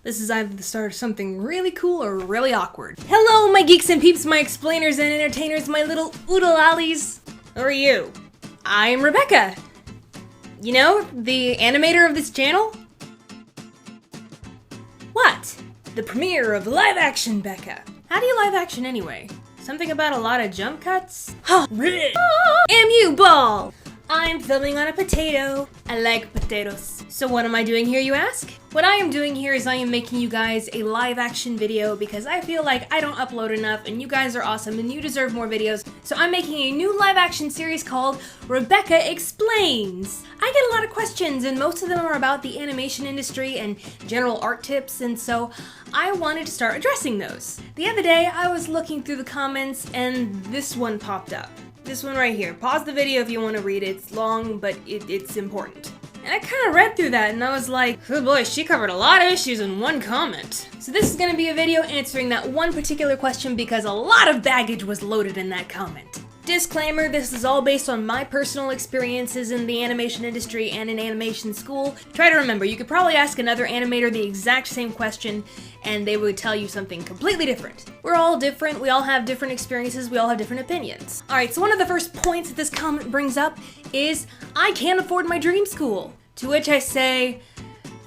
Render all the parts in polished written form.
This is either the start of something really cool or really awkward. Hello, my geeks and peeps, my explainers and entertainers, my little oodle-ollies. Who are you? I'm Rebecca. You know, the animator of this channel? What? The premiere of live action Becca. How do you live action anyway? Something about a lot of jump cuts? MU ball! I'm filming on a potato. I like potatoes. So what am I doing here, you ask? What I am doing here is I am making you guys a live action video because I feel like I don't upload enough and you guys are awesome and you deserve more videos. So I'm making a new live action series called Rebecca Explains. I get a lot of questions and most of them are about the animation industry and general art tips, and so I wanted to start addressing those. The other day I was looking through the comments and this one popped up. This one right here. Pause the video if you want to read it. It's long, but it's important. And I kind of read through that and I was like, oh boy, she covered a lot of issues in one comment. So this is going to be a video answering that one particular question because a lot of baggage was loaded in that comment. Disclaimer, this is all based on my personal experiences in the animation industry and in animation school. Try to remember, you could probably ask another animator the exact same question and they would tell you something completely different. We're all different, we all have different experiences, we all have different opinions. Alright, so one of the first points that this comment brings up is, I can't afford my dream school. To which I say,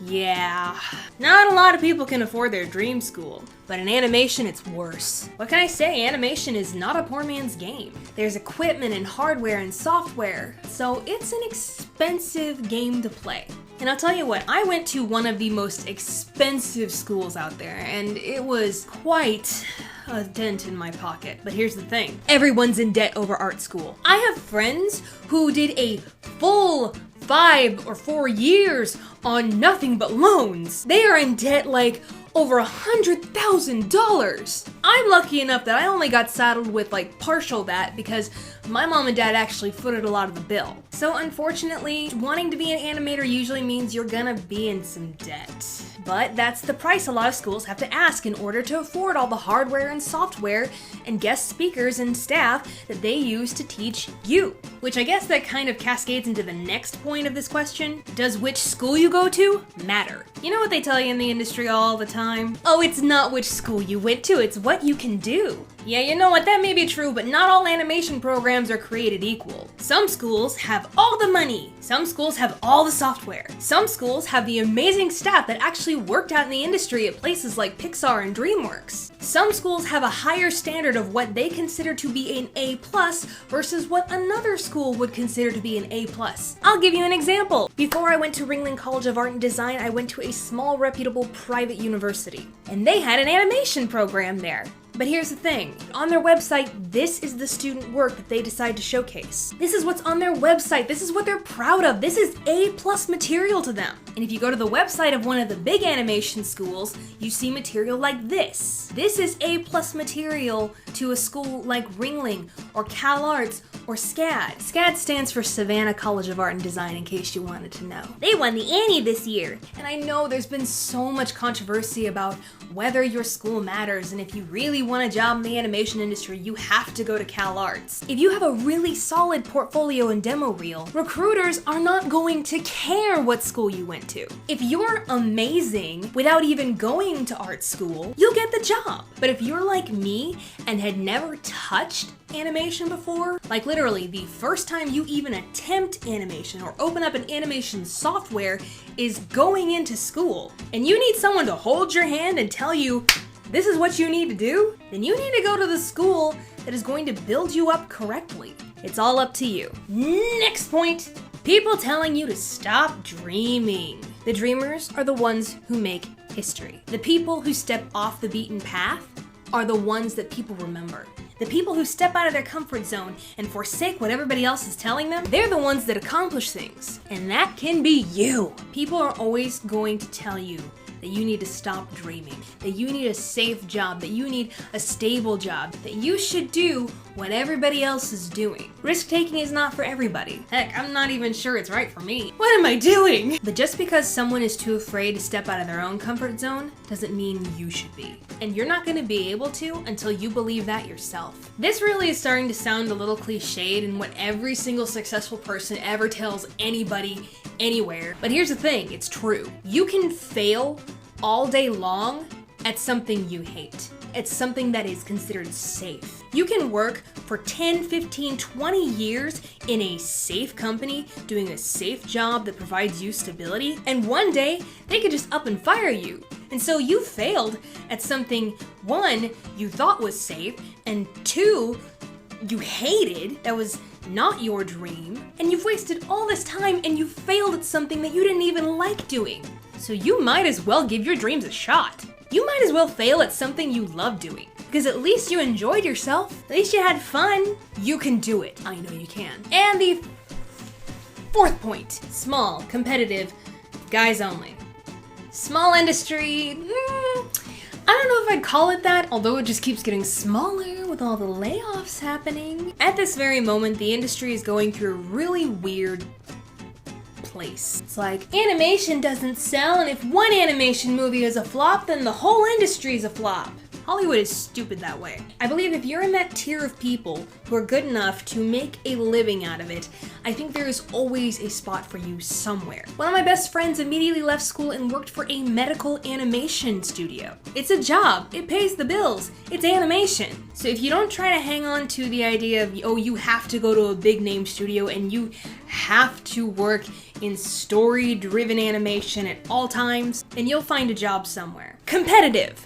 yeah, not a lot of people can afford their dream school, but in animation it's worse. What can I say? Animation is not a poor man's game. There's equipment and hardware and software, so it's an expensive game to play. And I'll tell you what, I went to one of the most expensive schools out there, and it was quite a dent in my pocket. But here's the thing, everyone's in debt over art school. I have friends who did a full 5 or 4 years on nothing but loans. They are in debt like over $100,000. I'm lucky enough that I only got saddled with like partial that because my mom and dad actually footed a lot of the bill. So unfortunately, wanting to be an animator usually means you're gonna be in some debt. But that's the price a lot of schools have to ask in order to afford all the hardware and software and guest speakers and staff that they use to teach you. Which I guess that kind of cascades into the next point of this question. Does which school you go to matter? You know what they tell you in the industry all the time? Oh, it's not which school you went to, it's what you can do. Yeah, you know what, that may be true, but not all animation programs are created equal. Some schools have all the money. Some schools have all the software. Some schools have the amazing staff that actually worked out in the industry at places like Pixar and DreamWorks. Some schools have a higher standard of what they consider to be an A+ versus what another school would consider to be an A+. I'll give you an example. Before I went to Ringling College of Art and Design, I went to a small reputable private university, and they had an animation program there. But here's the thing, on their website, this is the student work that they decide to showcase. This is what's on their website, this is what they're proud of, this is A+ material to them. And if you go to the website of one of the big animation schools, you see material like this. This is A+ material to a school like Ringling, or CalArts, or SCAD. SCAD stands for Savannah College of Art and Design, in case you wanted to know. They won the Annie this year. And I know there's been so much controversy about whether your school matters, and if you really want a job in the animation industry, you have to go to CalArts. If you have a really solid portfolio and demo reel, recruiters are not going to care what school you went to. If you're amazing without even going to art school, you'll get the job. But if you're like me and had never touched animation before, like literally the first time you even attempt animation or open up an animation software is going into school, and you need someone to hold your hand and tell you, this is what you need to do, then you need to go to the school that is going to build you up correctly. It's all up to you. Next point, people telling you to stop dreaming. The dreamers are the ones who make history. The people who step off the beaten path are the ones that people remember. The people who step out of their comfort zone and forsake what everybody else is telling them, they're the ones that accomplish things. And that can be you. People are always going to tell you that you need to stop dreaming, that you need a safe job, that you need a stable job, that you should do what everybody else is doing. Risk-taking is not for everybody. Heck, I'm not even sure it's right for me. What am I doing? But just because someone is too afraid to step out of their own comfort zone doesn't mean you should be. And you're not going to be able to until you believe that yourself. This really is starting to sound a little cliched in what every single successful person ever tells anybody, anywhere. But here's the thing, it's true. You can fail all day long at something you hate. It's something that is considered safe. You can work for 10, 15, 20 years in a safe company, doing a safe job that provides you stability, and one day they could just up and fire you. And so you failed at something, one, you thought was safe, and two, you hated, that was not your dream, and you've wasted all this time and you failed at something that you didn't even like doing. So you might as well give your dreams a shot. You might as well fail at something you love doing, because at least you enjoyed yourself, at least you had fun. You can do it. I know you can. And the fourth point, small, competitive, guys only. Small industry, I don't know if I'd call it that, although it just keeps getting smaller with all the layoffs happening. At this very moment, the industry is going through a really weird place. It's like, animation doesn't sell, and if one animation movie is a flop, then the whole industry is a flop. Hollywood is stupid that way. I believe if you're in that tier of people who are good enough to make a living out of it, I think there is always a spot for you somewhere. One of my best friends immediately left school and worked for a medical animation studio. It's a job, it pays the bills, it's animation. So if you don't try to hang on to the idea of, oh, you have to go to a big name studio and you have to work in story-driven animation at all times, then you'll find a job somewhere. Competitive.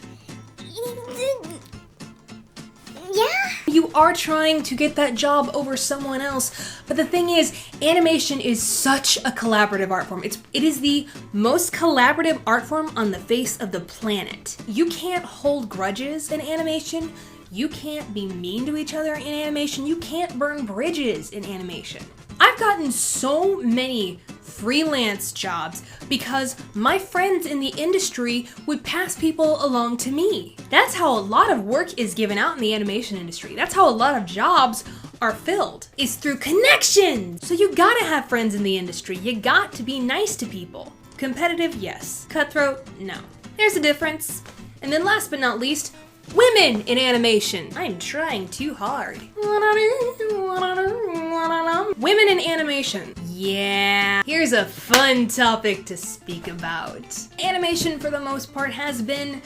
Yeah? You are trying to get that job over someone else, but the thing is, animation is such a collaborative art form. It is the most collaborative art form on the face of the planet. You can't hold grudges in animation. You can't be mean to each other in animation. You can't burn bridges in animation. I've gotten so many freelance jobs because my friends in the industry would pass people along to me. That's how a lot of work is given out in the animation industry. That's how a lot of jobs are filled, is through connections. So you gotta have friends in the industry. You got to be nice to people. Competitive, yes. Cutthroat, no. There's a difference. And then last but not least, women in animation. I'm trying too hard. Women in animation. Yeah. Here's a fun topic to speak about. Animation, for the most part, has been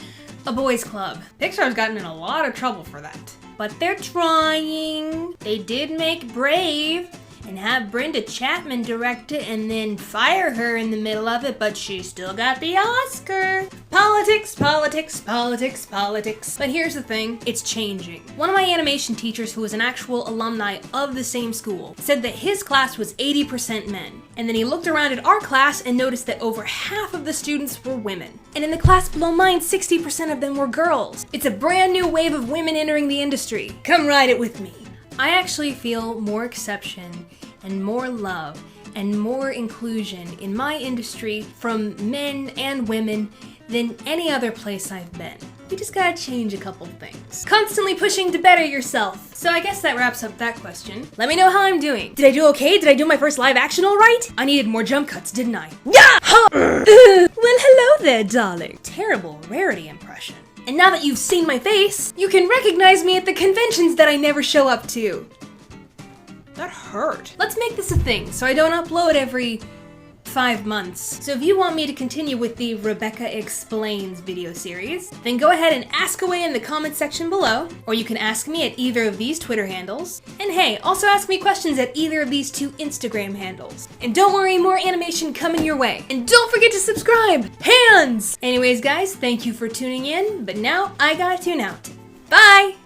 a boys' club. Pixar's gotten in a lot of trouble for that. But they're trying. They did make Brave and have Brenda Chapman direct it and then fire her in the middle of it, but she still got the Oscar. Politics, politics, politics, politics. But here's the thing, it's changing. One of my animation teachers, who was an actual alumni of the same school, said that his class was 80% men. And then he looked around at our class and noticed that over half of the students were women. And in the class below mine, 60% of them were girls. It's a brand new wave of women entering the industry. Come ride it with me. I actually feel more acceptance and more love and more inclusion in my industry from men and women than any other place I've been. You just gotta change a couple things. Constantly pushing to better yourself. So I guess that wraps up that question. Let me know how I'm doing. Did I do okay? Did I do my first live action all right? I needed more jump cuts, didn't I? Yeah! Well, hello there, darling. Terrible rarity impression. And now that you've seen my face, you can recognize me at the conventions that I never show up to. That hurt. Let's make this a thing so I don't upload every 5 months. So if you want me to continue with the Rebecca Explains video series, then go ahead and ask away in the comment section below, or you can ask me at either of these Twitter handles. And hey, also ask me questions at either of these 2 Instagram handles. And don't worry, more animation coming your way. And don't forget to subscribe! Hands! Anyways guys, thank you for tuning in, but now I gotta tune out. Bye!